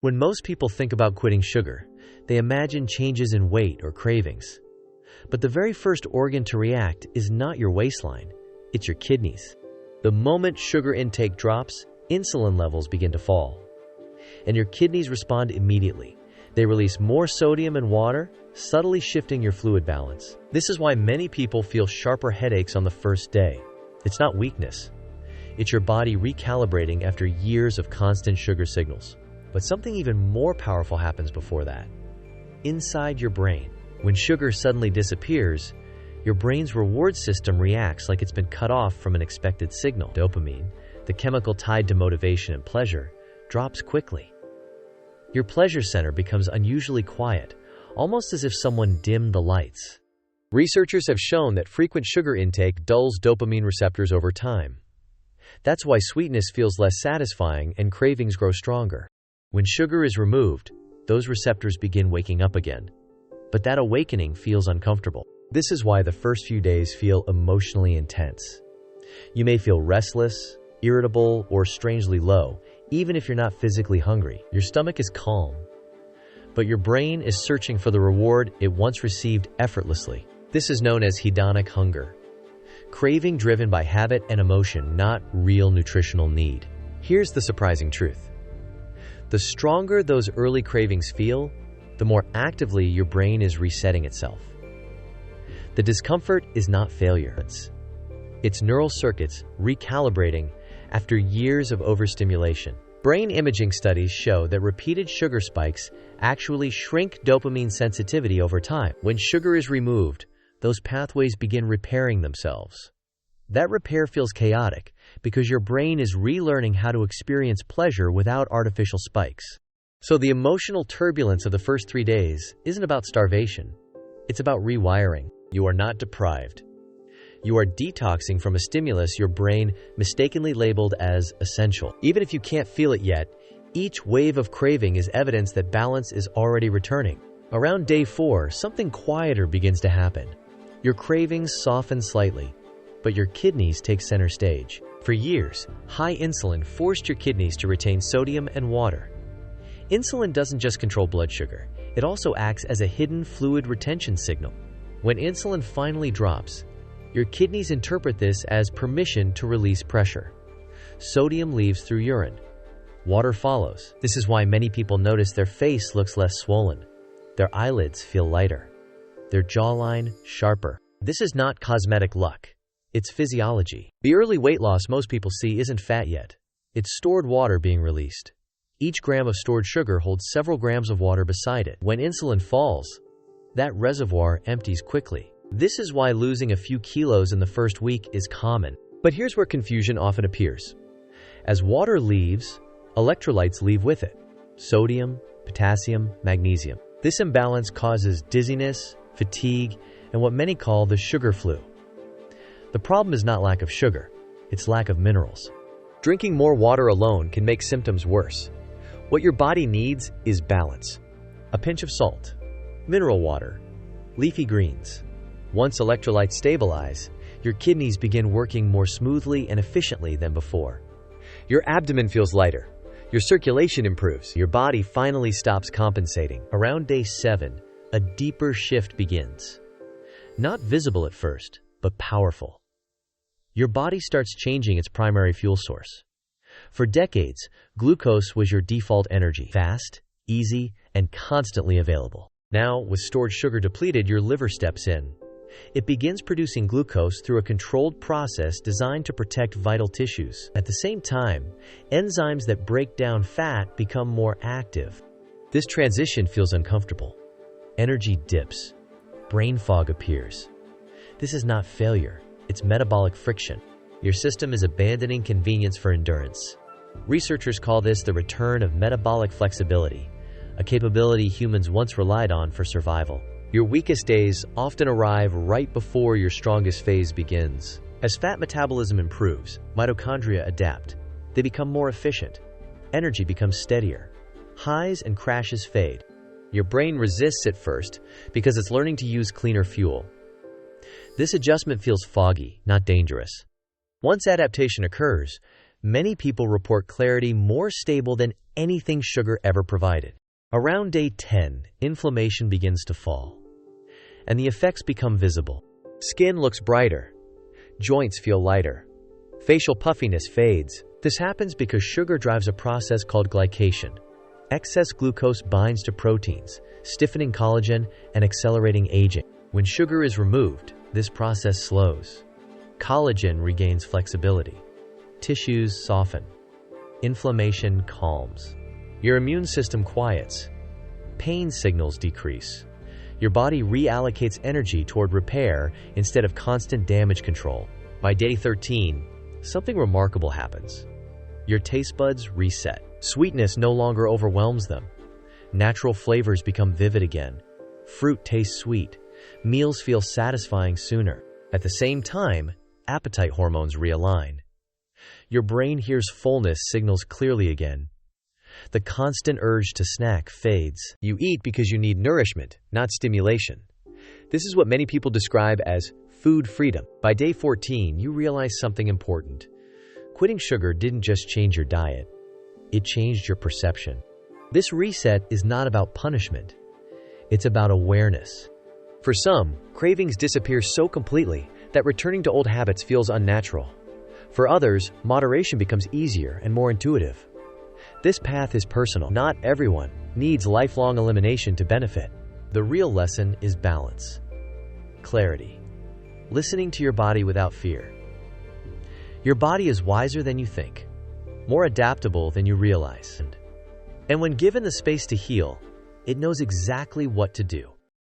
When most people think about quitting sugar, they imagine changes in weight or cravings. But the very first organ to react is not your waistline, it's your kidneys. The moment sugar intake drops, insulin levels begin to fall. And your kidneys respond immediately. They release more sodium and water, subtly shifting your fluid balance. This is why many people feel sharper headaches on the first day. It's not weakness. It's your body recalibrating after years of constant sugar signals. But something even more powerful happens before that. Inside your brain, when sugar suddenly disappears, your brain's reward system reacts like it's been cut off from an expected signal. Dopamine, the chemical tied to motivation and pleasure, drops quickly. Your pleasure center becomes unusually quiet, almost as if someone dimmed the lights. Researchers have shown that frequent sugar intake dulls dopamine receptors over time. That's why sweetness feels less satisfying and cravings grow stronger. When sugar is removed, those receptors begin waking up again. But that awakening feels uncomfortable. This is why the first few days feel emotionally intense. You may feel restless, irritable, or strangely low, even if you're not physically hungry. Your stomach is calm, but your brain is searching for the reward it once received effortlessly. This is known as hedonic hunger. Craving driven by habit and emotion, not real nutritional need. Here's the surprising truth. The stronger those early cravings feel, the more actively your brain is resetting itself. The discomfort is not failure. It's neural circuits recalibrating after years of overstimulation. Brain imaging studies show that repeated sugar spikes actually shrink dopamine sensitivity over time. When sugar is removed, those pathways begin repairing themselves. That repair feels chaotic because your brain is relearning how to experience pleasure without artificial spikes. So the emotional turbulence of the first 3 days isn't about starvation. It's about rewiring. You are not deprived. You are detoxing from a stimulus your brain mistakenly labeled as essential. Even if you can't feel it yet, each wave of craving is evidence that balance is already returning. Around day 4, something quieter begins to happen. Your cravings soften slightly, but your kidneys take center stage. For years, high insulin forced your kidneys to retain sodium and water. Insulin doesn't just control blood sugar, it also acts as a hidden fluid retention signal. When insulin finally drops, your kidneys interpret this as permission to release pressure. Sodium leaves through urine. Water follows. This is why many people notice their face looks less swollen. Their eyelids feel lighter. Their jawline sharper. This is not cosmetic luck. It's physiology. The early weight loss most people see isn't fat yet. It's stored water being released. Each gram of stored sugar holds several grams of water beside it. When insulin falls, that reservoir empties quickly. This is why losing a few kilos in the first week is common. But here's where confusion often appears. As water leaves, electrolytes leave with it. Sodium, potassium, magnesium. This imbalance causes dizziness, fatigue, and what many call the sugar flu. The problem is not lack of sugar, it's lack of minerals. Drinking more water alone can make symptoms worse. What your body needs is balance. A pinch of salt, mineral water, leafy greens. Once electrolytes stabilize, your kidneys begin working more smoothly and efficiently than before. Your abdomen feels lighter. Your circulation improves. Your body finally stops compensating. Around day 7, a deeper shift begins. Not visible at first, but powerful. Your body starts changing its primary fuel source. For decades, glucose was your default energy. Fast, easy, and constantly available. Now, with stored sugar depleted, your liver steps in. It begins producing glucose through a controlled process designed to protect vital tissues. At the same time, enzymes that break down fat become more active. This transition feels uncomfortable. Energy dips. Brain fog appears. This is not failure. It's metabolic friction. Your system is abandoning convenience for endurance. Researchers call this the return of metabolic flexibility, a capability humans once relied on for survival. Your weakest days often arrive right before your strongest phase begins. As fat metabolism improves, mitochondria adapt. They become more efficient. Energy becomes steadier. Highs and crashes fade. Your brain resists at first because it's learning to use cleaner fuel. This adjustment feels foggy, not dangerous. Once adaptation occurs, many people report clarity more stable than anything sugar ever provided. Around day 10, inflammation begins to fall, and the effects become visible. Skin looks brighter, joints feel lighter, facial puffiness fades. This happens because sugar drives a process called glycation. Excess glucose binds to proteins, stiffening collagen and accelerating aging. When sugar is removed, this process slows. Collagen regains flexibility. Tissues soften. Inflammation calms. Your immune system quiets. Pain signals decrease. Your body reallocates energy toward repair instead of constant damage control. By day 13, something remarkable happens. Your taste buds reset. Sweetness no longer overwhelms them. Natural flavors become vivid again. Fruit tastes sweet. Meals feel satisfying sooner. At the same time, appetite hormones realign. Your brain hears fullness signals clearly again. The constant urge to snack fades. You eat because you need nourishment, not stimulation. This is what many people describe as food freedom. By day 14, you realize something important. Quitting sugar didn't just change your diet. It changed your perception. This reset is not about punishment. It's about awareness. For some, cravings disappear so completely that returning to old habits feels unnatural. For others, moderation becomes easier and more intuitive. This path is personal. Not everyone needs lifelong elimination to benefit. The real lesson is balance, clarity, listening to your body without fear. Your body is wiser than you think, more adaptable than you realize. And when given the space to heal, it knows exactly what to do.